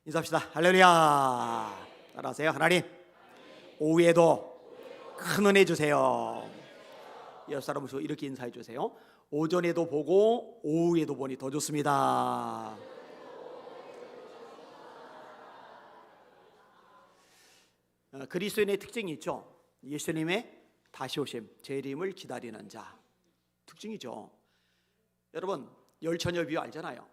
인사합시다. 할렐루야. 따라하세요. 하나님, 오후에도 큰 은혜 주세요. 옆 사람 보시고 이렇게 인사해 주세요. 오전에도 보고 오후에도 보니 더 좋습니다. 그리스도인의 특징이 있죠. 예수님의 다시 오심, 재림을 기다리는 자, 특징이죠. 여러분, 열처녀 비유 알잖아요.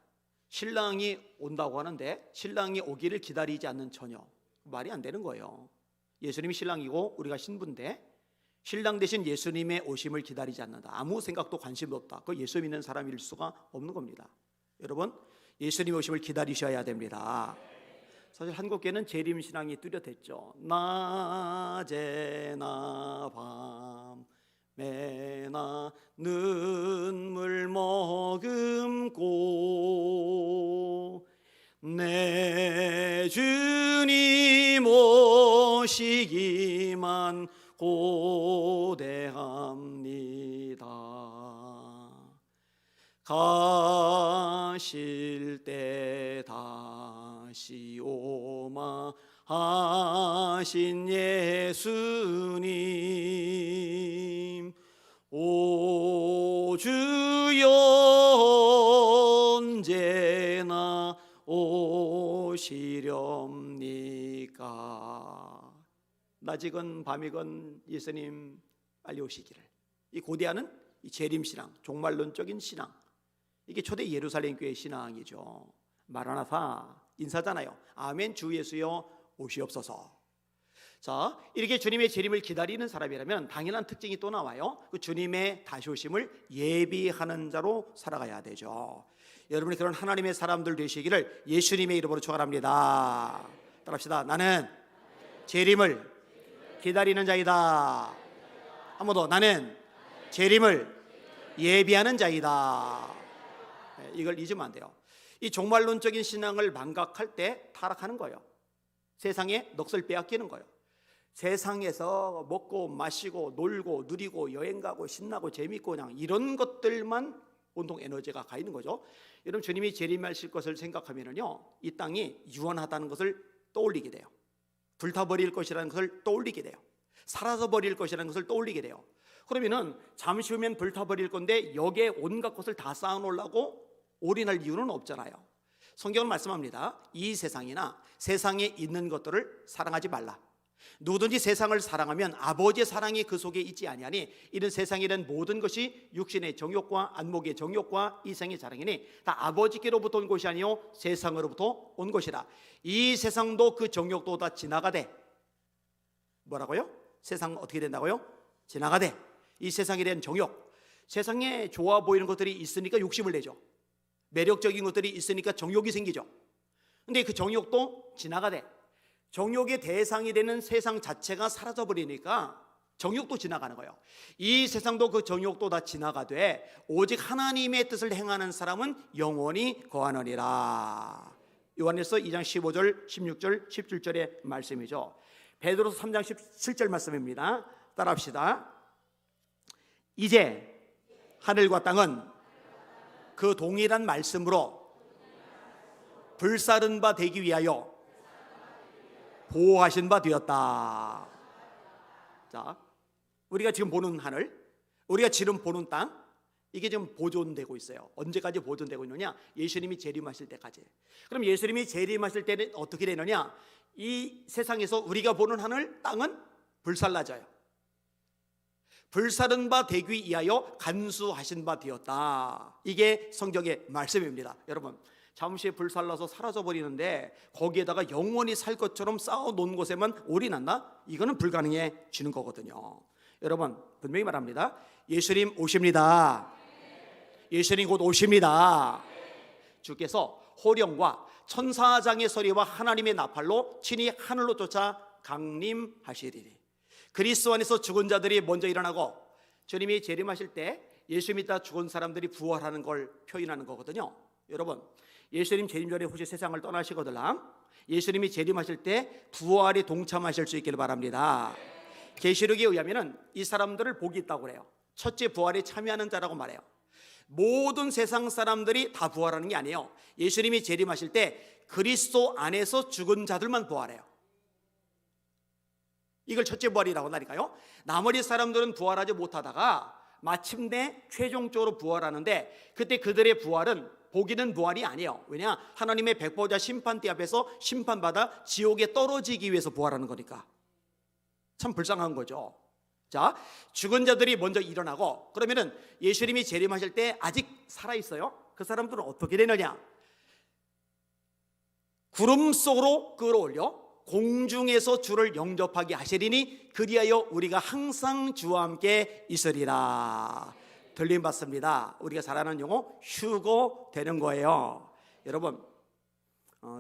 신랑이 온다고 하는데 신랑이 오기를 기다리지 않는 처녀, 말이 안 되는 거예요. 예수님이 신랑이고 우리가 신부인데 신랑 대신 예수님의 오심을 기다리지 않는다. 아무 생각도 관심도 없다. 그 예수 믿는 사람일 수가 없는 겁니다. 여러분, 예수님의 오심을 기다리셔야 됩니다. 사실 한국교회는 재림신앙이 뚜렷했죠. 낮에나 밤에나 눈물 머금고 내 주님 오시기만 고대합니다. 가실 때 다시 오마 하신 예수님, 오 주여 언제나 오시렵니까? 낮이건 밤이건 예수님 빨리 오시기를. 이 고대하는 이 재림신앙, 종말론적인 신앙, 이게 초대 예루살렘 교회 신앙이죠. 마라나타 인사잖아요. 아멘 주 예수여 오시옵소서. 자, 이렇게 주님의 재림을 기다리는 사람이라면 당연한 특징이 또 나와요. 그 주님의 다시 오심을 예비하는 자로 살아가야 되죠. 여러분이 그런 하나님의 사람들 되시기를 예수님의 이름으로 축원합니다. 따라합시다. 나는 재림을 기다리는 자이다. 한 번 더. 나는 재림을 예비하는 자이다. 이걸 잊으면 안 돼요. 이 종말론적인 신앙을 망각할 때 타락하는 거예요. 세상에 넋을 빼앗기는 거예요. 세상에서 먹고 마시고 놀고 누리고 여행 가고 신나고 재밌고 그냥 이런 것들만 온통 에너지가 가 있는 거죠. 여러분, 주님이 재림하실 것을 생각하면은요, 이 땅이 유한하다는 것을 떠올리게 돼요. 불타버릴 것이라는 것을 떠올리게 돼요. 사라져버릴 것이라는 것을 떠올리게 돼요. 그러면은 잠시 후면 불타버릴 건데 여기에 온갖 것을 다 쌓아놓으려고 올인할 이유는 없잖아요. 성경은 말씀합니다. 이 세상이나 세상에 있는 것들을 사랑하지 말라. 누구든지 세상을 사랑하면 아버지의 사랑이 그 속에 있지 아니하니 이런 세상에 있는 모든 것이 육신의 정욕과 안목의 정욕과 이생의 자랑이니 다 아버지께로부터 온 것이 아니요 세상으로부터 온 것이라. 이 세상도 그 정욕도 다 지나가되, 뭐라고요? 세상 어떻게 된다고요? 지나가되. 이 세상에 대한 정욕, 세상에 좋아 보이는 것들이 있으니까 욕심을 내죠. 매력적인 것들이 있으니까 정욕이 생기죠. 근데 그 정욕도 지나가되, 정욕의 대상이 되는 세상 자체가 사라져버리니까 정욕도 지나가는 거예요. 이 세상도 그 정욕도 다 지나가되 오직 하나님의 뜻을 행하는 사람은 영원히 거하느니라. 요한일서 2장 15절 16절 17절의 말씀이죠. 베드로서 3장 17절 말씀입니다. 따라합시다. 이제 하늘과 땅은 그 동일한 말씀으로 불사른 바 되기 위하여 보호하신 바 되었다. 자, 우리가 지금 보는 하늘, 우리가 지금 보는 땅, 이게 지금 보존되고 있어요. 언제까지 보존되고 있느냐? 예수님이 재림하실 때까지. 그럼 예수님이 재림하실 때는 어떻게 되느냐? 이 세상에서 우리가 보는 하늘, 땅은 불살라져요. 불사른 바 되기 위하여 간수하신 바 되었다. 이게 성경의 말씀입니다. 여러분, 잠시 불살라서 사라져 버리는데 거기에다가 영원히 살 것처럼 쌓아 놓은 곳에만 올인한다? 이거는 불가능해지는 거거든요. 여러분, 분명히 말합니다. 예수님 오십니다. 예수님 곧 오십니다. 주께서 호령과 천사장의 소리와 하나님의 나팔로 친히 하늘로 쫓아 강림하시리니. 그리스도 안에서 죽은 자들이 먼저 일어나고 주님이 재림하실 때 예수 믿다 죽은 사람들이 부활하는 걸 표현하는 거거든요. 여러분, 예수님 재림 전에 혹시 세상을 떠나시거들랑 예수님이 재림하실 때 부활에 동참하실 수 있기를 바랍니다. 계시록에 의하면 이 사람들을 복이 있다고 그래요. 첫째 부활에 참여하는 자라고 말해요. 모든 세상 사람들이 다 부활하는 게 아니에요. 예수님이 재림하실 때 그리스도 안에서 죽은 자들만 부활해요. 이걸 첫째 부활이라고 한다니까요. 나머지 사람들은 부활하지 못하다가 마침내 최종적으로 부활하는데, 그때 그들의 부활은 복이는 부활이 아니에요. 왜냐? 하나님의 백보자 심판대 앞에서 심판받아 지옥에 떨어지기 위해서 부활하는 거니까. 참 불쌍한 거죠. 자, 죽은 자들이 먼저 일어나고, 그러면은 예수님이 재림하실 때 아직 살아있어요. 그 사람들은 어떻게 되느냐? 구름 속으로 끌어올려 공중에서 주를 영접하게 하시리니 그리하여 우리가 항상 주와 함께 있으리라. 들림 받습니다. 우리가 잘 아는 용어 휴거 되는 거예요. 여러분,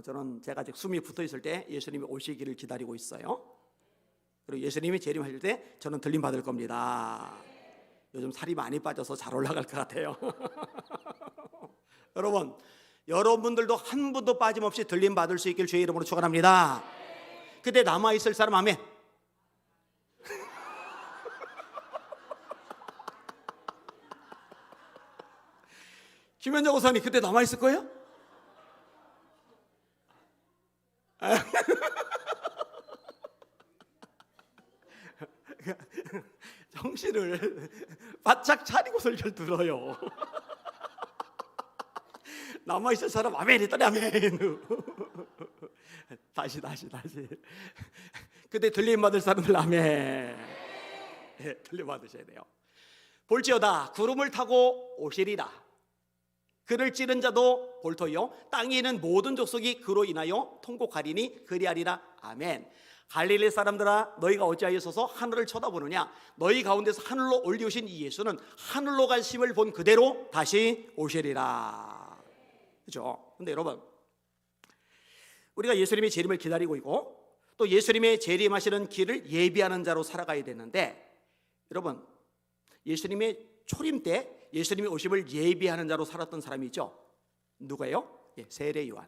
저는 제가 아직 숨이 붙어 있을 때 예수님이 오시기를 기다리고 있어요. 그리고 예수님이 재림하실 때 저는 들림 받을 겁니다. 요즘 살이 많이 빠져서 잘 올라갈 것 같아요. 여러분, 여러분들도 한 분도 빠짐없이 들림 받을 수 있길 주의 이름으로 축원합니다. 그때 남아있을 사람 아멘. 김현정 고사님 그때 남아있을 거예요? 정신을 바짝 차리고 설교를 들어요. 남아있을 사람 아멘 했더니 아멘. 다시 그때 들림 받을 사람들 아멘. 들림 받으셔야 돼요. 볼지어다 구름을 타고 오시리라. 그를 찌른 자도 볼터요 땅에 있는 모든 족속이 그로 인하여 통곡하리니 그리하리라. 아멘. 갈릴리 사람들아 너희가 어찌하여서서 하늘을 쳐다보느냐? 너희 가운데서 하늘로 올리우신 이 예수는 하늘로 가심을 본 그대로 다시 오시리라. 그렇죠? 근데 여러분, 우리가 예수님의 재림을 기다리고 있고 또 예수님의 재림하시는 길을 예비하는 자로 살아가야 되는데, 여러분, 예수님의 초림 때 예수님이 오심을 예비하는 자로 살았던 사람이 있죠. 누구예요? 세례 요한.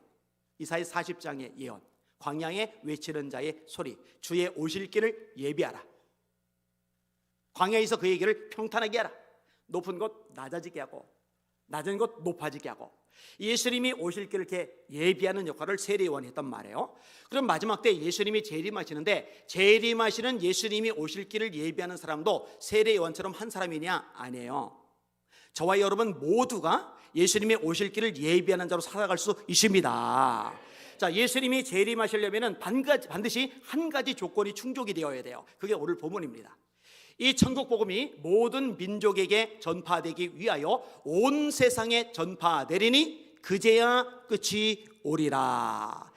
이사야 40장의 예언. 광야에 외치는 자의 소리, 주의 오실 길을 예비하라. 광야에서 그의 길을 평탄하게 하라. 높은 곳 낮아지게 하고 낮은 곳 높아지게 하고, 예수님이 오실 길을 이렇게 예비하는 역할을 세례 요한이 했단 말이에요. 그럼 마지막 때 예수님이 재림하시는데, 재림하시는 예수님이 오실 길을 예비하는 사람도 세례 요한처럼 한 사람이냐? 아니에요. 저와 여러분 모두가 예수님이 오실 길을 예비하는 자로 살아갈 수 있습니다. 자, 예수님이 재림하시려면 반드시 한 가지 조건이 충족이 되어야 돼요. 그게 오늘 본문입니다. 이 천국 복음이 모든 민족에게 전파되기 위하여 온 세상에 전파되리니 그제야 끝이 오리라.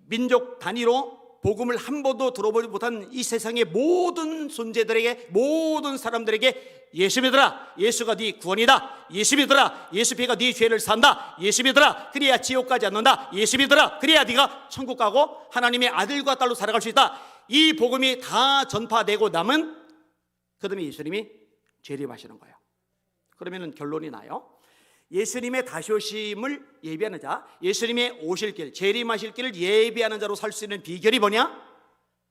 민족 단위로 복음을 한 번도 들어보지 못한 이 세상의 모든 존재들에게, 모든 사람들에게 예수 믿으라, 예수가 네 구원이다, 예수 믿으라, 예수 피가 네 죄를 산다, 예수 믿으라, 그래야 지옥 가지 않는다, 예수 믿으라, 그래야 네가 천국 가고 하나님의 아들과 딸로 살아갈 수 있다. 이 복음이 다 전파되고 남은 그 다음에 예수님이 재림하시는 거예요. 그러면 결론이 나요. 예수님의 다시 오심을 예비하는 자, 예수님의 오실 길, 재림하실 길을 예비하는 자로 살 수 있는 비결이 뭐냐?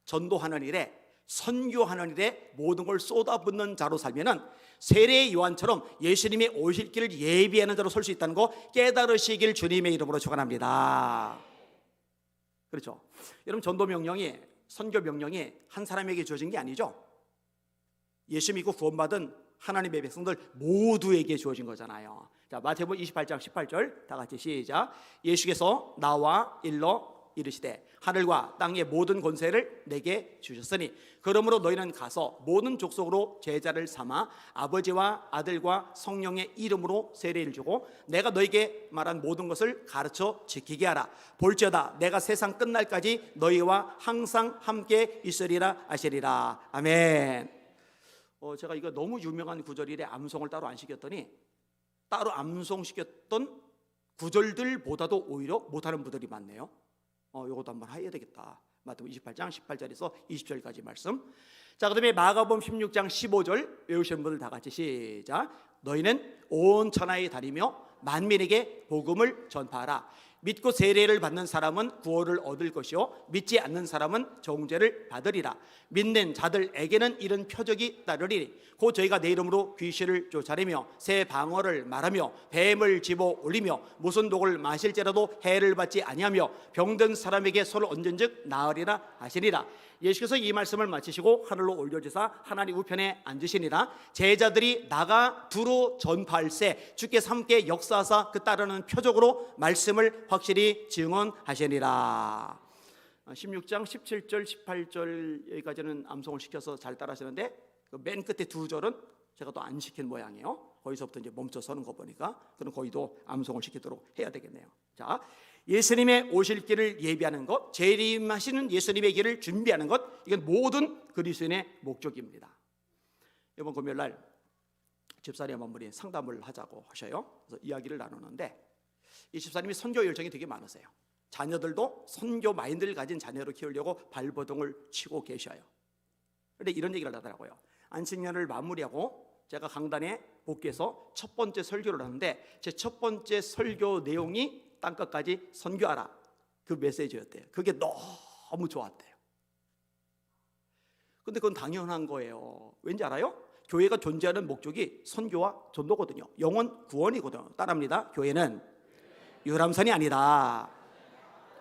전도하는 일에, 선교하는 일에 모든 걸 쏟아붓는 자로 살면은 세례 요한처럼 예수님의 오실 길을 예비하는 자로 설 수 있다는 거 깨달으시길 주님의 이름으로 축원합니다. 그렇죠? 여러분, 전도 명령이, 선교 명령이 한 사람에게 주어진 게 아니죠. 예수 믿고 구원받은 하나님의 백성들 모두에게 주어진 거잖아요. 자, 마태복음 28장 18절 다 같이 시작. 예수께서 나와 일러 이르시되 하늘과 땅의 모든 권세를 내게 주셨으니 그러므로 너희는 가서 모든 족속으로 제자를 삼아 아버지와 아들과 성령의 이름으로 세례를 주고 내가 너희에게 말한 모든 것을 가르쳐 지키게 하라. 볼지어다 내가 세상 끝날까지 너희와 항상 함께 있으리라 하시리라. 아멘. 제가 이거 너무 유명한 구절이래 암송을 따로 안 시켰더니 따로 암송시켰던 구절들보다도 오히려 못하는 분들이 많네요. 이것도 한번 해야 되겠다. 마태복음 28장 18절에서 20절까지 말씀. 자, 그 다음에 마가복음 16장 15절 외우시는 분들 다 같이 시작. 너희는 온 천하에 다니며 만민에게 복음을 전파하라. 믿고 세례를 받는 사람은 구원을 얻을 것이요 믿지 않는 사람은 정죄를 받으리라. 믿는 자들에게는 이런 표적이 따르리니 곧 저희가 내 이름으로 귀신을 쫓아내며 새 방언을 말하며 뱀을 집어 올리며 무슨 독을 마실지라도 해를 받지 아니하며 병든 사람에게 손을 얹은즉 나으리라 하시니라. 예수께서 이 말씀을 마치시고 하늘로 올려주사 하나님 우편에 앉으시니라. 제자들이 나가 두루 전파할세 주께서 함께 역사하사 그 따르는 표적으로 말씀을 확실히 증언하시니라. 16장 17절 18절 여기까지는 암송을 시켜서 잘 따라하시는데 그 맨 끝에 두 절은 제가 또 안 시킨 모양이에요. 거기서부터 이제 멈춰 서는 거 보니까 그럼 거기도 암송을 시키도록 해야 되겠네요. 자, 예수님의 오실 길을 예비하는 것, 재림하시는 예수님의 길을 준비하는 것, 이건 모든 그리스도인의 목적입니다. 이번 금요일 날 집사님 한 분이 상담을 하자고 하셔요. 그래서 이야기를 나누는데 이 집사님이 선교 열정이 되게 많으세요. 자녀들도 선교 마인드를 가진 자녀로 키우려고 발버둥을 치고 계셔요. 그런데 이런 얘기를 하더라고요. 안식년을 마무리하고 제가 강단에 복귀해서 첫 번째 설교를 하는데 제 첫 번째 설교 내용이 땅끝까지 선교하라, 그 메시지였대요. 그게 너무 좋았대요. 근데 그건 당연한 거예요. 왠지 알아요? 교회가 존재하는 목적이 선교와 전도거든요. 영혼 구원이거든요. 따라합니다. 교회는 유람선이 아니다.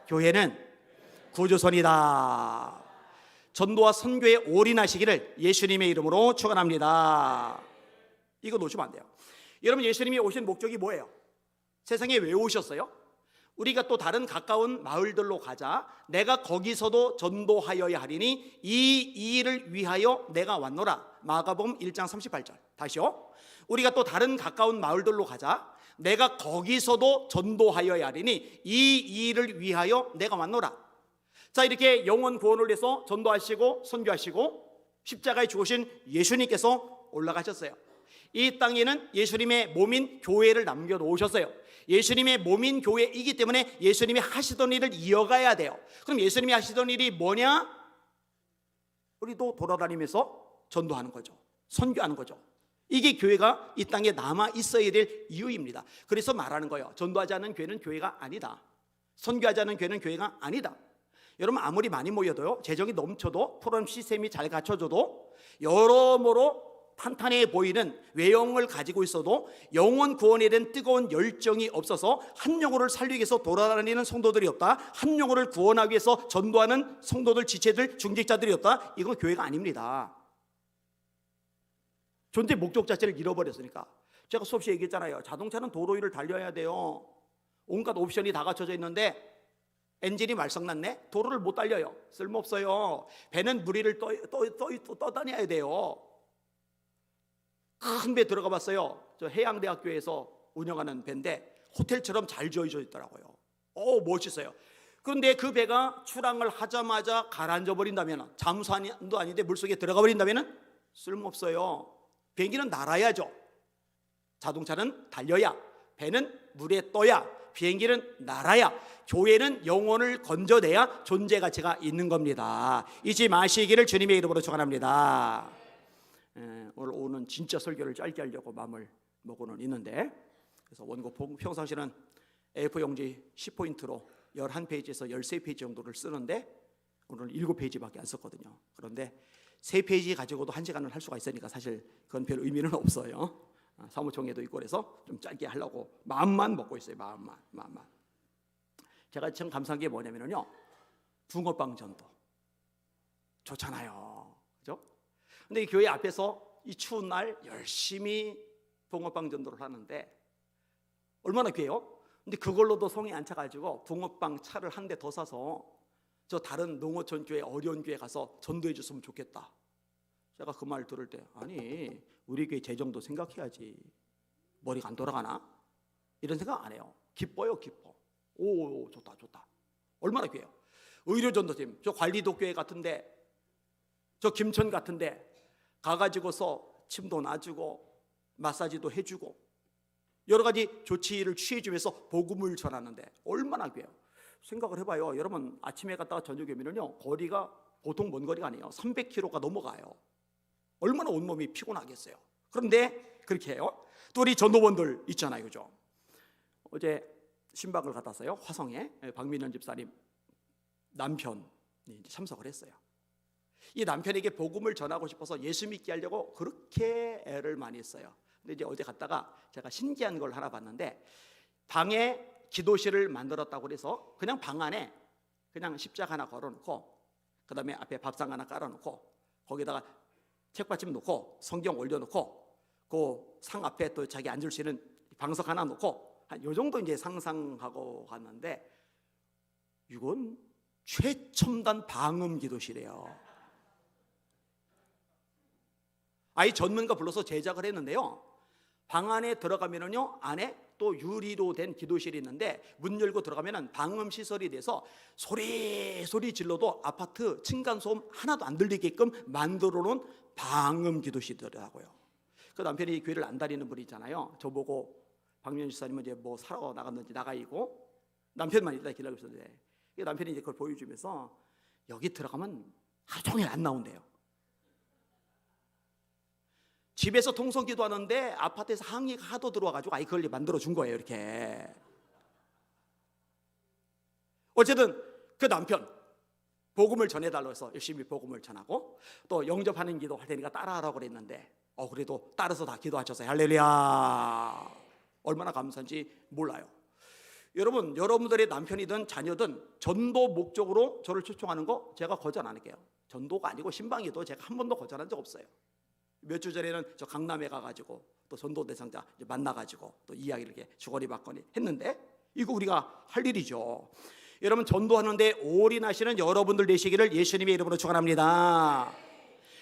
교회는 구조선이다. 전도와 선교에 올인하시기를 예수님의 이름으로 축원합니다. 이거 놓치면 안 돼요. 여러분, 예수님이 오신 목적이 뭐예요? 세상에 왜 오셨어요? 우리가 또 다른 가까운 마을들로 가자. 내가 거기서도 전도하여야 하리니 이 일을 위하여 내가 왔노라. 마가복음 1장 38절. 다시요. 우리가 또 다른 가까운 마을들로 가자. 내가 거기서도 전도하여야 하리니 이 일을 위하여 내가 왔노라. 자, 이렇게 영혼 구원을 위해서 전도하시고 선교하시고 십자가에 죽으신 예수님께서 올라가셨어요. 이 땅에는 예수님의 몸인 교회를 남겨놓으셨어요. 예수님의 몸인 교회이기 때문에 예수님이 하시던 일을 이어가야 돼요. 그럼 예수님이 하시던 일이 뭐냐? 우리도 돌아다니면서 전도하는 거죠. 선교하는 거죠. 이게 교회가 이 땅에 남아 있어야 될 이유입니다. 그래서 말하는 거예요. 전도하지 않는 교회는 교회가 아니다. 선교하지 않는 교회는 교회가 아니다. 여러분, 아무리 많이 모여도요, 재정이 넘쳐도 프로그램 시스템이 잘 갖춰져도 여러모로 탄탄해 보이는 외형을 가지고 있어도 영혼 구원에 대한 뜨거운 열정이 없어서 한 영혼을 살리기 위해서 돌아다니는 성도들이 없다. 한 영혼을 구원하기 위해서 전도하는 성도들, 지체들, 중직자들이 없다. 이건 교회가 아닙니다. 존재 목적 자체를 잃어버렸으니까. 제가 수없이 얘기했잖아요. 자동차는 도로 위를 달려야 돼요. 온갖 옵션이 다 갖춰져 있는데 엔진이 말썽났네? 도로를 못 달려요. 쓸모없어요. 배는 물 위를 떠다녀야 돼요. 큰 배 들어가 봤어요. 저 해양대학교에서 운영하는 배인데 호텔처럼 잘 지어져 있더라고요. 멋있어요. 그런데 그 배가 출항을 하자마자 가라앉아 버린다면, 잠수함도 아닌데 물속에 들어가 버린다면 쓸모없어요. 비행기는 날아야죠. 자동차는 달려야, 배는 물에 떠야, 비행기는 날아야, 교회는 영혼을 건져내야 존재 가치가 있는 겁니다. 잊지 마시기를 주님의 이름으로 축원합니다. 오늘 오는 진짜 설교를 짧게 하려고 마음을 먹고는 있는데, 그래서 원고 평상시는 A4 용지 10포인트로 11페이지에서 13페이지 정도를 쓰는데 오늘 7페이지밖에 안 썼거든요. 그런데 3페이지 가지고도 1시간을 할 수가 있으니까 사실 그건 별 의미는 없어요. 사무총회도 있고 그래서 좀 짧게 하려고 마음만 먹고 있어요. 마음만. 제가 참 감사한 게 뭐냐면요, 붕어빵 전도 좋잖아요, 그죠? 근데 이 교회 앞에서 이 추운 날 열심히 붕어빵 전도를 하는데 얼마나 귀해요? 근데 그걸로도 성이 안 차가지고 붕어빵 차를 한 대 더 사서 저 다른 농어촌 교회, 어려운 교회 가서 전도해 줬으면 좋겠다. 제가 그 말 들을 때, 아니 우리 교회 재정도 생각해야지, 머리가 안 돌아가나? 이런 생각 안 해요. 기뻐요, 기뻐. 오, 좋다. 얼마나 귀해요. 의료전도팀, 저 관리도 교회 같은데, 저 김천 같은데 가가지고서 침도 놔주고 마사지도 해주고 여러 가지 조치를 취해주면서 복음을 전하는데 얼마나 귀해요. 생각을 해봐요. 여러분, 아침에 갔다가 저녁에 오면요, 거리가 보통 먼 거리가 아니에요. 300km가 넘어가요. 얼마나 온몸이 피곤하겠어요. 그런데 그렇게 해요. 또 우리 전도원들 있잖아요, 그죠? 어제 신방을 갔다어요. 화성에 박민현 집사님 남편이 이제 참석을 했어요. 이 남편에게 복음을 전하고 싶어서 예수 믿게 하려고 그렇게 애를 많이 했어요. 근데 이제 어제 갔다가 제가 신기한 걸 하나 봤는데, 방에 기도실을 만들었다고 그래서 그냥 방 안에 그냥 십자가 하나 걸어놓고, 그 다음에 앞에 밥상 하나 깔아놓고, 거기다가 책받침 놓고 성경 올려놓고, 그 상 앞에 또 자기 앉을 수 있는 방석 하나 놓고, 한 요 정도 이제 상상하고 갔는데, 이건 최첨단 방음 기도실이에요. 아이 전문가 불러서 제작을 했는데요, 방 안에 들어가면은요, 안에 또 유리로 된 기도실이 있는데 문 열고 들어가면은 방음 시설이 돼서 소리 질러도 아파트 층간소음 하나도 안 들리게끔 만들어 놓은 방음 기도실이더라고요. 그 남편이 교회를 안 다니는 분이 있잖아요. 저보고 박민현 집사님은 이제 뭐 사러 나갔는지 나가 있고 남편만 일단 기다리고 있었는데, 남편이 이제 그걸 보여주면서 여기 들어가면 하루 종일 안 나온대요. 집에서 통성기도 하는데 아파트에서 항의가 하도 들어와가지고 아이 그걸 만들어 준 거예요. 이렇게. 어쨌든 그 남편 복음을 전해달라고 해서 열심히 복음을 전하고, 또 영접하는 기도 할 테니까 따라하라고 그랬는데 그래도 따라서 다 기도하셔서 할렐루야, 얼마나 감사한지 몰라요. 여러분, 여러분들의 남편이든 자녀든 전도 목적으로 저를 초청하는 거 제가 거절 안 할게요. 전도가 아니고 신방이도 제가 한 번도 거절한 적 없어요. 몇 주 전에는 저 강남에 가가지고 또 전도 대상자 만나가지고 또 이야기를 이렇게 주거니 받거니 했는데, 이거 우리가 할 일이죠. 여러분, 전도하는데 올인하시는 여러분들 되시기를 예수님의 이름으로 축원합니다.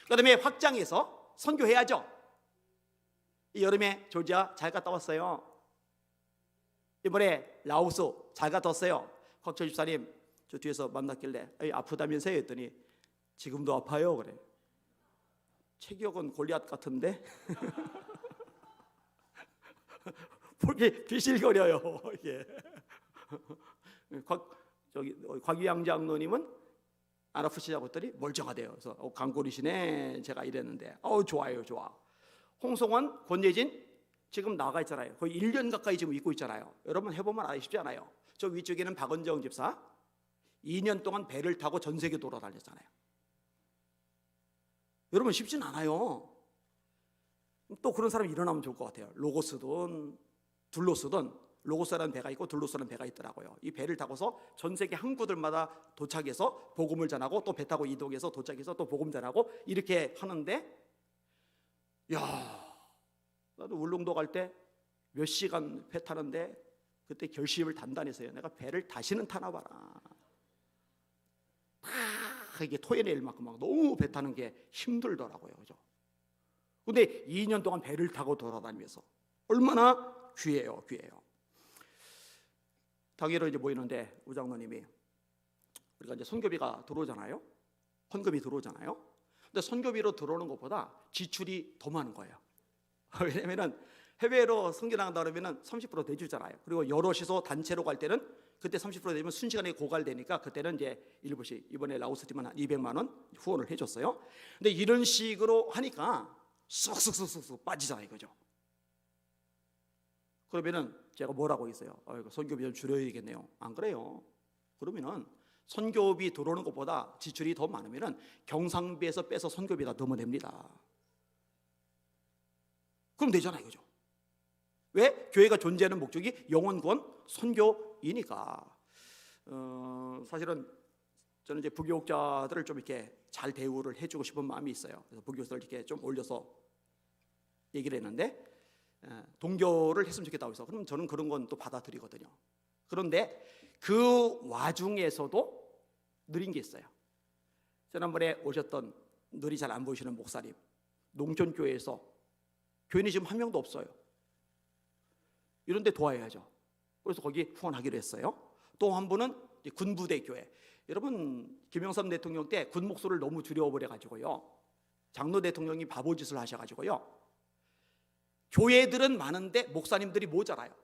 그다음에 확장해서 선교해야죠. 이 여름에 조지아 잘 갔다 왔어요. 이번에 라오스 잘 갔다 왔어요. 곽철 집사님 저 뒤에서 만났길래 아프다면서요 했더니 지금도 아파요 그래. 체격은 골리앗 같은데 porque 비실거려요. 이게. 곽유양 장로님은 안 아프시냐고 했더니 멀쩡하대요. 그래서 강골이시네 제가 이랬는데 좋아요. 홍성원, 권예진 지금 나가 있잖아요. 거의 1년 가까이 지금 있고 있잖아요. 여러분 해보면 아시지 않아요? 저 위쪽에는 박은정 집사 2년 동안 배를 타고 전 세계 돌아다녔잖아요. 여러분 쉽진 않아요. 또 그런 사람이 일어나면 좋을 것 같아요. 로고스든 둘로스든, 로고스라는 배가 있고 둘로스라는 배가 있더라고요. 이 배를 타고서 전 세계 항구들마다 도착해서 복음을 전하고, 또 배 타고 이동해서 도착해서 또 복음 전하고, 이렇게 하는데, 나도 울릉도 갈 때 몇 시간 배 타는데 그때 결심을 단단히 했어요. 내가 배를 다시는 타나 봐라. 이게 토해낼 만큼 막 너무 배 타는 게 힘들더라고요. 그죠? 근데 2년 동안 배를 타고 돌아다니면서 얼마나 귀해요. 당일로 이제 모이는데 우장로님이, 우리가 이제 선교비가 들어오잖아요. 헌금이 들어오잖아요. 근데 선교비로 들어오는 것보다 지출이 더 많은 거예요. 왜냐면은 해외로 선교 나간다 그러면은 30% 대주잖아요. 그리고 여럿이서 단체로 갈 때는 그때 30% 되면 순식간에 고갈되니까 그때는 이제 일부씩, 이번에 라오스 팀은 한 200만 원 후원을 해줬어요. 근데 이런 식으로 하니까 쑥쑥 빠지잖아요, 그죠? 그러면은 제가 뭐라고 있어요? 선교비 좀 줄여야겠네요. 안 그래요? 그러면은 선교비 들어오는 것보다 지출이 더 많으면은 경상비에서 빼서 선교비다 넣으면 됩니다. 그럼 되잖아요, 그죠? 왜? 교회가 존재하는 목적이 영혼 구원, 선교이니까. 사실은 저는 이제 부교육자들을 좀 이렇게 잘 대우를 해주고 싶은 마음이 있어요. 그래서 부교육자들 이렇게 좀 올려서 얘기를 했는데, 동교를 했으면 좋겠다고 해서, 그럼 저는 그런 건 또 받아들이거든요. 그런데 그 와중에서도 느린 게 있어요. 지난번에 오셨던 눈이 잘 안 보이시는 목사님, 농촌교회에서 교인이 지금 한 명도 없어요. 이런 데 도와야죠. 그래서 거기 후원하기로 했어요. 또 한 분은 군부대 교회. 여러분, 김영삼 대통령 때 군 목소리를 너무 줄여버려가지고요, 장로 대통령이 바보짓을 하셔가지고요, 교회들은 많은데 목사님들이 모자라요.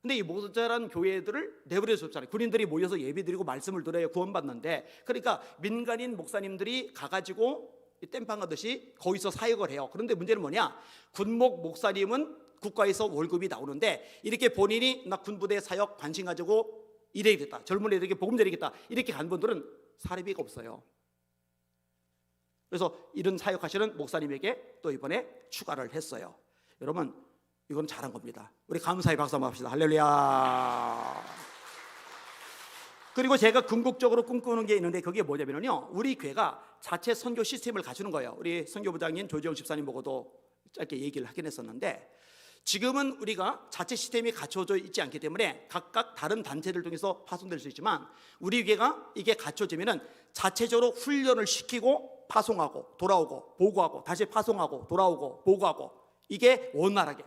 근데 이 모자란 교회들을 내버려 줬잖아요. 군인들이 모여서 예배드리고 말씀을 들어야 구원받는데, 그러니까 민간인 목사님들이 가가지고 땜빵 하듯이 거기서 사역을 해요. 그런데 문제는 뭐냐? 군목 목사님은 국가에서 월급이 나오는데 이렇게 본인이 나 군부대 사역 관심 가지고 일해야겠다, 젊은 애들에게 복음 전해야겠다 이렇게 간 분들은 사례비가 없어요. 그래서 이런 사역하시는 목사님에게 또 이번에 추가를 했어요. 여러분 이건 잘한 겁니다. 우리 감사의 박수 한번 합시다. 할렐루야. 그리고 제가 궁극적으로 꿈꾸는 게 있는데 그게 뭐냐면요, 우리 교회가 자체 선교 시스템을 갖추는 거예요. 우리 선교부장인 조지영 집사님 보고도 짧게 얘기를 하긴 했었는데, 지금은 우리가 자체 시스템이 갖춰져 있지 않기 때문에 각각 다른 단체를 통해서 파송될 수 있지만, 우리 교회가 이게 갖춰지면은 자체적으로 훈련을 시키고 파송하고 돌아오고 보고하고 다시 파송하고 돌아오고 보고하고, 이게 원활하게.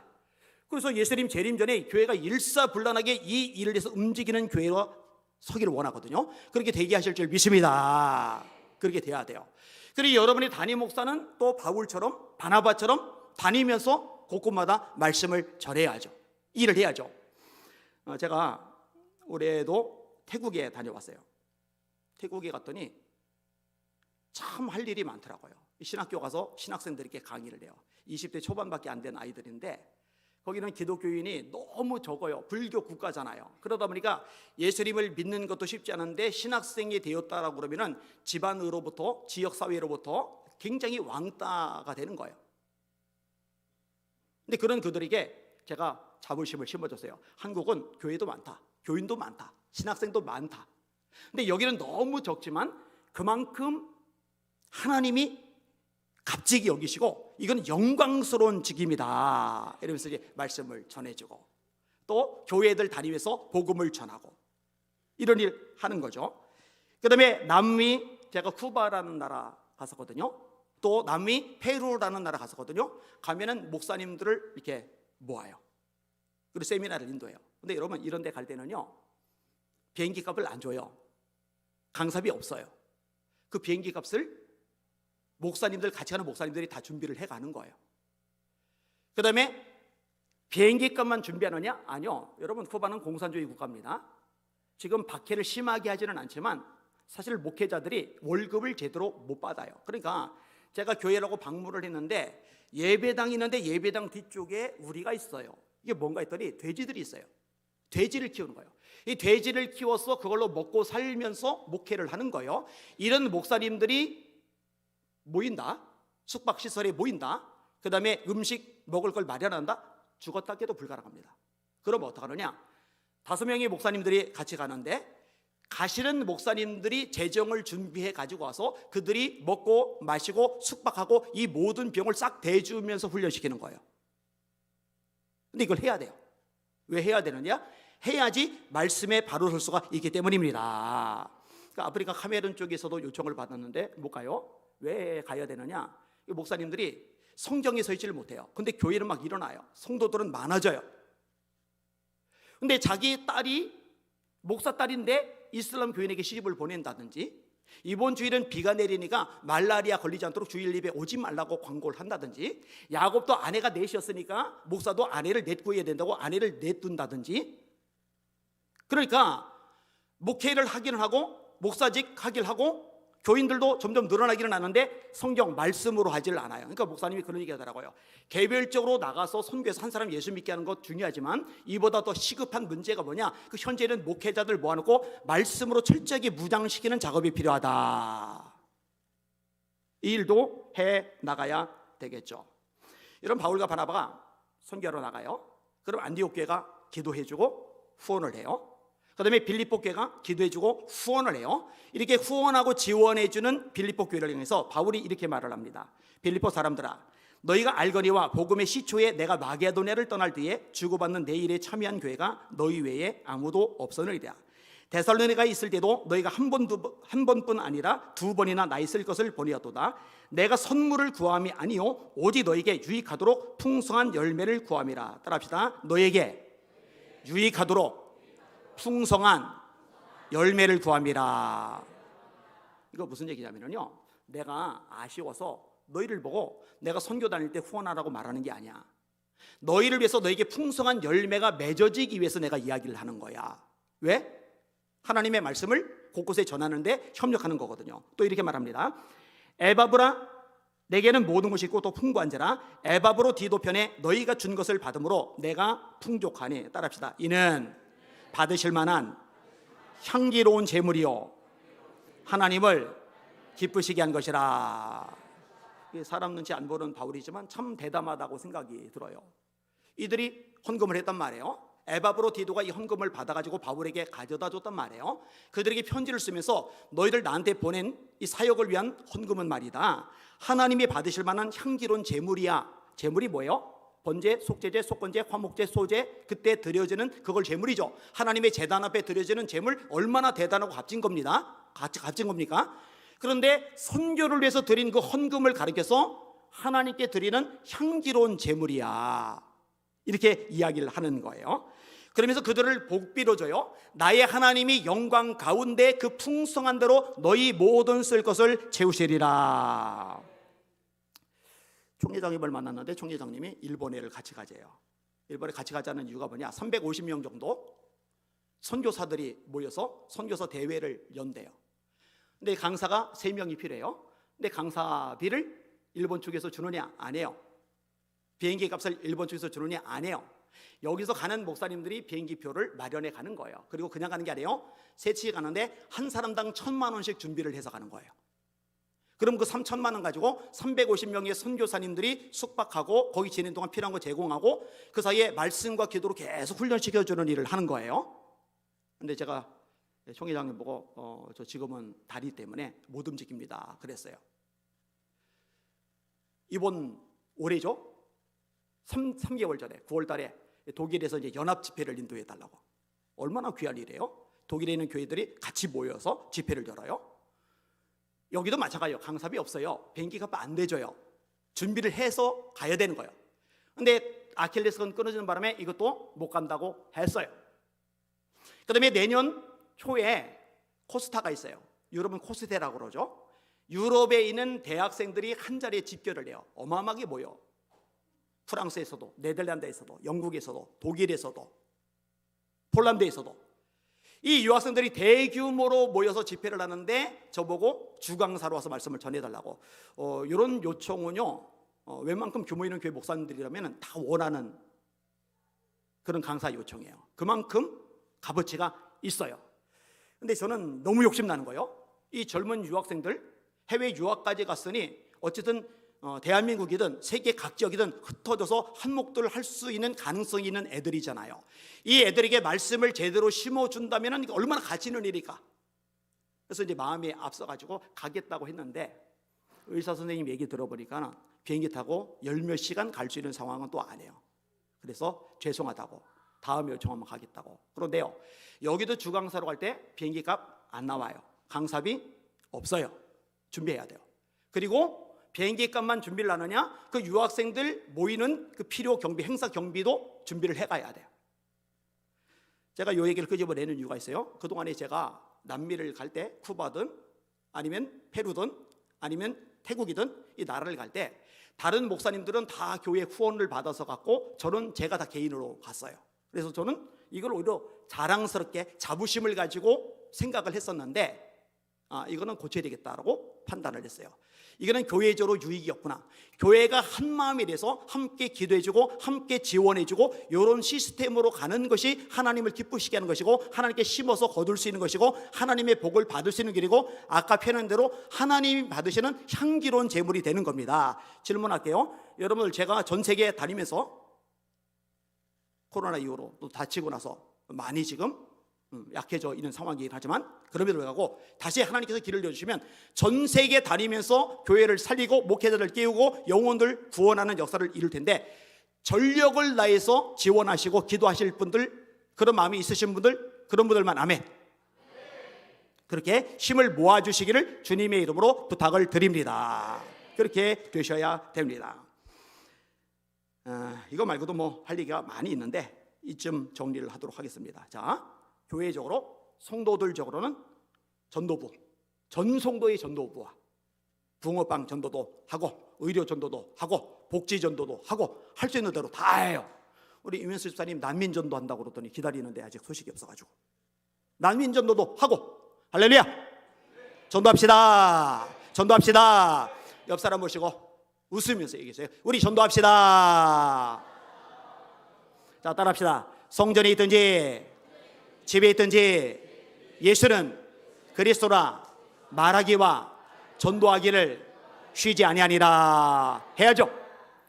그래서 예수님 재림 전에 교회가 일사불란하게 이 일을 해서 움직이는 교회로 서기를 원하거든요. 그렇게 되게 하실 줄 믿습니다. 그렇게 돼야 돼요. 그리고 여러분이 담임 목사는 또 바울처럼 바나바처럼 다니면서 곳곳마다 말씀을 전해야죠. 일을 해야죠. 제가 올해도 태국에 다녀왔어요. 태국에 갔더니 참 할 일이 많더라고요. 신학교 가서 신학생들에게 강의를 해요. 20대 초반밖에 안 된 아이들인데 거기는 기독교인이 너무 적어요. 불교 국가잖아요. 그러다 보니까 예수님을 믿는 것도 쉽지 않은데 신학생이 되었다라고 그러면은 집안으로부터, 지역사회로부터 굉장히 왕따가 되는 거예요. 근데 그런 그들에게 제가 자부심을 심어줬어요. 한국은 교회도 많다, 교인도 많다, 신학생도 많다. 근데 여기는 너무 적지만 그만큼 하나님이 값지게 여기시고 이건 영광스러운 직임이다 이러면서 이제 말씀을 전해주고, 또 교회들 다니면서 복음을 전하고 이런 일 하는 거죠. 그 다음에 남미, 제가 쿠바라는 나라 갔었거든요. 또 남미 페루라는 나라 갔었거든요. 가면은 목사님들을 이렇게 모아요. 그리고 세미나를 인도해요. 근데 여러분 이런 데 갈 때는요, 비행기 값을 안 줘요. 강사비 없어요. 그 비행기 값을 목사님들, 같이 가는 목사님들이 다 준비를 해가는 거예요. 그 다음에 비행기 값만 준비하느냐? 아니요. 여러분 쿠바는 공산주의 국가입니다. 지금 박해를 심하게 하지는 않지만 사실 목회자들이 월급을 제대로 못 받아요. 그러니까 제가 교회라고 방문을 했는데 예배당이 있는데 예배당 뒤쪽에 우리가 있어요. 이게 뭔가 했더니 돼지들이 있어요. 돼지를 키우는 거예요. 이 돼지를 키워서 그걸로 먹고 살면서 목회를 하는 거예요. 이런 목사님들이 모인다, 숙박시설에 모인다, 그 다음에 음식 먹을 걸 마련한다, 죽었다 깨도 불가능합니다. 그러면 어떡하느냐? 5명의 목사님들이 같이 가는데 가시는 목사님들이 재정을 준비해 가지고 와서 그들이 먹고 마시고 숙박하고 이 모든 비용을 싹 대주면서 훈련시키는 거예요. 근데 이걸 해야 돼요. 왜 해야 되느냐? 해야지 말씀에 바로 설 수가 있기 때문입니다. 그러니까 아프리카 카메룬 쪽에서도 요청을 받았는데 못 가요. 왜 가야 되느냐? 목사님들이 성경에 서 있지를 못해요. 근데 교회는 막 일어나요. 성도들은 많아져요. 근데 자기 딸이 목사 딸인데 이슬람 교인에게 시집을 보낸다든지, 이번 주일은 비가 내리니까 말라리아 걸리지 않도록 주일 예배 오지 말라고 광고를 한다든지, 야곱도 아내가 넷이었으니까 목사도 아내를 넷 구해야 된다고 아내를 넷둔다든지. 그러니까 목회를 하기는 하고 목사직 하기를 하고 교인들도 점점 늘어나기는 하는데 성경 말씀으로 하질 않아요. 그러니까 목사님이 그런 얘기 하더라고요. 개별적으로 나가서 선교해서 한 사람 예수 믿게 하는 것 중요하지만 이보다 더 시급한 문제가 뭐냐? 그 현재는 목회자들 모아놓고 말씀으로 철저하게 무장시키는 작업이 필요하다. 이 일도 해 나가야 되겠죠. 이런 바울과 바나바가 선교하러 나가요. 그럼 안디옥 교회가 기도해주고 후원을 해요. 그 다음에 빌립보 교회가 기도해주고 후원을 해요. 이렇게 후원하고 지원해주는 빌립보 교회를 향해서 바울이 이렇게 말을 합니다. 빌립보 사람들아, 너희가 알거니와 복음의 시초에 내가 마게도냐를 떠날 뒤에 주고받는 내 일에 참여한 교회가 너희 외에 아무도 없었느니라. 데살로니가에 있을 때도 너희가 한 번뿐 아니라 2번이나 나 있을 것을 보내었도다. 내가 선물을 구함이 아니요 오직 너에게 유익하도록 풍성한 열매를 구함이라. 따라합시다. 너에게 유익하도록 풍성한 열매를 구함이라. 이거 무슨 얘기냐면요, 내가 아쉬워서 너희를 보고 내가 선교 다닐 때 후원하라고 말하는 게 아니야. 너희를 위해서 너에게 풍성한 열매가 맺어지기 위해서 내가 이야기를 하는 거야. 왜? 하나님의 말씀을 곳곳에 전하는데 협력하는 거거든요. 또 이렇게 말합니다. 에바브라 내게는 모든 것이 있고 또 풍부한지라 에바브로디도 편에 너희가 준 것을 받음으로 내가 풍족하니. 따라합시다. 이는 받으실 만한 향기로운 제물이요 하나님을 기쁘시게 한 것이라. 사람 눈치 안 보는 바울이지만 참 대담하다고 생각이 들어요. 이들이 헌금을 했단 말이에요. 에바브로디도가 이 헌금을 받아가지고 바울에게 가져다 줬단 말이에요. 그들에게 편지를 쓰면서 너희들 나한테 보낸 이 사역을 위한 헌금은 말이다, 하나님이 받으실 만한 향기로운 제물이야. 제물이 뭐예요? 번제, 속죄제, 속건제, 화목제, 소제, 그때 드려지는 그걸 제물이죠. 하나님의 제단 앞에 드려지는 제물, 얼마나 대단하고 값진 겁니다. 값진 겁니까? 그런데 선교를 위해서 드린 그 헌금을 가리켜서 하나님께 드리는 향기로운 제물이야, 이렇게 이야기를 하는 거예요. 그러면서 그들을 복비로 줘요. 나의 하나님이 영광 가운데 그 풍성한 대로 너희 모든 쓸 것을 채우시리라. 총회장님을 만났는데 총회장님이 일본에를 같이 가재요. 일본에 같이 가자는 이유가 뭐냐, 350명 정도 선교사들이 모여서 선교사 대회를 연대요. 근데 강사가 3명이 필요해요. 근데 강사비를 일본 측에서 주느냐? 안 해요. 비행기 값을 일본 측에서 주느냐? 안 해요. 여기서 가는 목사님들이 비행기표를 마련해 가는 거예요. 그리고 그냥 가는 게 아니에요. 셋이 가는데 한 사람당 1,000만 원씩 준비를 해서 가는 거예요. 그럼 그 3,000만 원 가지고 350명의 선교사님들이 숙박하고 거기 지내는 동안 필요한 거 제공하고 그 사이에 말씀과 기도로 계속 훈련시켜주는 일을 하는 거예요. 근데 제가 총회장님 보고 저 지금은 다리 때문에 못 움직입니다 그랬어요. 이번 올해죠, 3개월 전에 9월 달에 독일에서 이제 연합 집회를 인도해 달라고. 얼마나 귀한 일이에요. 독일에 있는 교회들이 같이 모여서 집회를 열어요. 여기도 마찬가지예요. 강사비 없어요. 비행기 값 안 대줘요. 준비를 해서 가야 되는 거예요. 근데 아킬레스건 끊어지는 바람에 이것도 못 간다고 했어요. 그 다음에 내년 초에 코스타가 있어요. 유럽은 코스테라고 그러죠. 유럽에 있는 대학생들이 한 자리에 집결을 해요. 어마어마하게 모여. 프랑스에서도, 네덜란드에서도, 영국에서도, 독일에서도, 폴란드에서도 이 유학생들이 대규모로 모여서 집회를 하는데 저보고 주강사로 와서 말씀을 전해달라고. 이런 요청은요, 웬만큼 규모 있는 교회 목사님들이라면 다 원하는 그런 강사 요청이에요. 그만큼 값어치가 있어요. 근데 저는 너무 욕심나는 거예요. 이 젊은 유학생들 해외 유학까지 갔으니 어쨌든 대한민국이든 세계 각 지역이든 흩어져서 한몫들 할 수 있는 가능성이 있는 애들이잖아요. 이 애들에게 말씀을 제대로 심어준다면 얼마나 가치 있는 일일까. 그래서 이제 마음이 앞서가지고 가겠다고 했는데 의사 선생님 얘기 들어보니까 비행기 타고 10몇 시간 갈 수 있는 상황은 또 아니에요. 그래서 죄송하다고 다음에 요청하면 가겠다고. 그런데요, 여기도 주강사로 갈 때 비행기 값 안 나와요. 강사비 없어요. 준비해야 돼요. 그리고 비행기 값만 준비를 하느냐, 그 유학생들 모이는 그 필요 경비, 행사 경비도 준비를 해가야 돼요. 제가 이 얘기를 끄집어내는 이유가 있어요. 그동안에 제가 남미를 갈 때, 쿠바든 아니면 페루든 아니면 태국이든 이 나라를 갈 때 다른 목사님들은 다 교회 후원을 받아서 갔고 저는 제가 다 개인으로 갔어요. 그래서 저는 이걸 오히려 자랑스럽게 자부심을 가지고 생각을 했었는데 이거는 고쳐야 되겠다라고 판단을 했어요. 이거는 교회적으로 유익이었구나. 교회가 한 마음이 돼서 함께 기도해주고 함께 지원해주고 이런 시스템으로 가는 것이 하나님을 기쁘시게 하는 것이고 하나님께 심어서 거둘 수 있는 것이고 하나님의 복을 받을 수 있는 길이고 아까 표현한 대로 하나님이 받으시는 향기로운 제물이 되는 겁니다. 질문할게요. 여러분들, 제가 전 세계 다니면서 코로나 이후로 또 다치고 나서 많이 지금 약해져 있는 상황이긴 하지만 그럼에도 불구하고 다시 하나님께서 길을 열어주시면 전 세계 다니면서 교회를 살리고 목회자를 깨우고 영혼들 구원하는 역사를 이룰 텐데 전력을 다해서 지원하시고 기도하실 분들, 그런 마음이 있으신 분들, 그런 분들만 아멘. 그렇게 힘을 모아주시기를 주님의 이름으로 부탁을 드립니다. 그렇게 되셔야 됩니다. 이거 말고도 뭐 할 얘기가 많이 있는데 이쯤 정리를 하도록 하겠습니다. 자, 교회적으로 성도들적으로는 전도부, 전 성도의 전도부와 붕어빵 전도도 하고 의료 전도도 하고 복지 전도도 하고 할 수 있는 대로 다 해요. 우리 이면수 집사님 난민 전도한다고 그러더니 기다리는데 아직 소식이 없어가지고 난민 전도도 하고, 할렐루야, 전도합시다. 전도합시다. 옆 사람 모시고 웃으면서 얘기했어요. 우리 전도합시다. 자, 따라합시다. 성전에 있든지 집에 있든지 예수는 그리스도라 말하기와 전도하기를 쉬지 아니하니라 해야죠.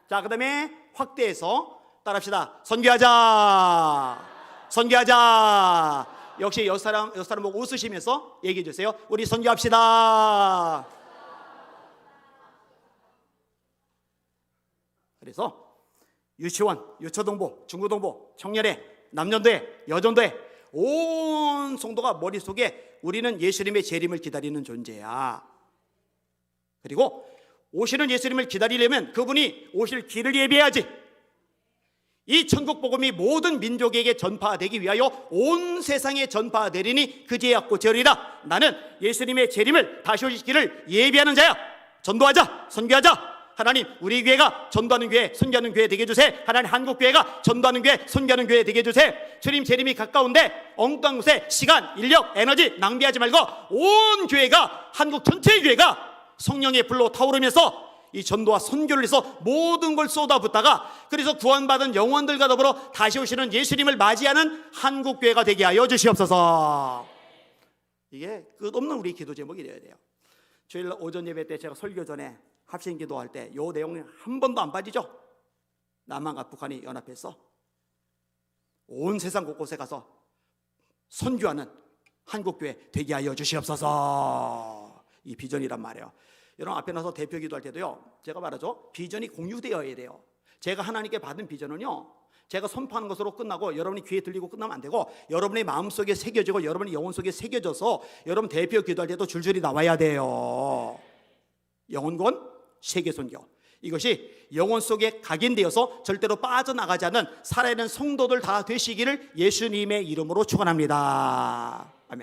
자, 그 다음에 확대해서 따라합시다. 선교하자. 선교하자. 역시 여섯 사람 보고 웃으시면서 얘기해 주세요. 우리 선교합시다. 그래서 유치원, 유초동부, 중고동부, 청년회, 남년도회, 여전도회 온 성도가 머릿속에 우리는 예수님의 재림을 기다리는 존재야. 그리고 오시는 예수님을 기다리려면 그분이 오실 길을 예비해야지. 이 천국 복음이 모든 민족에게 전파되기 위하여 온 세상에 전파되리니 그제야 곧이리라. 나는 예수님의 재림을 다시 오실 길을 예비하는 자야. 전도하자, 선교하자. 하나님, 우리 교회가 전도하는 교회, 선교하는 교회 되게 해주세요. 하나님, 한국 교회가 전도하는 교회, 선교하는 교회 되게 해주세요. 주님 재림이 가까운데 엉뚱한 곳에 시간, 인력, 에너지 낭비하지 말고 온 교회가, 한국 전체의 교회가 성령의 불로 타오르면서 이 전도와 선교를 해서 모든 걸 쏟아붓다가 그래서 구원받은 영혼들과 더불어 다시 오시는 예수님을 맞이하는 한국 교회가 되게 하여 주시옵소서. 이게 끝없는 우리 기도 제목이 되어야 돼요. 주일 오전 예배 때 제가 설교 전에 합심 기도할 때 이 내용이 한 번도 안 빠지죠. 남한과 북한이 연합해서 온 세상 곳곳에 가서 선교하는 한국교회 되게 하여 주시옵소서. 이 비전이란 말이에요. 여러분 앞에 나서 대표 기도할 때도요, 제가 말하죠, 비전이 공유되어야 돼요. 제가 하나님께 받은 비전은요, 제가 선포하는 것으로 끝나고 여러분이 귀에 들리고 끝나면 안 되고 여러분의 마음속에 새겨지고 여러분의 영혼 속에 새겨져서 여러분 대표 기도할 때도 줄줄이 나와야 돼요. 영혼권 세계선교, 이것이 영혼 속에 각인되어서 절대로 빠져나가지 않는 살아있는 성도들 다 되시기를 예수님의 이름으로 축원합니다.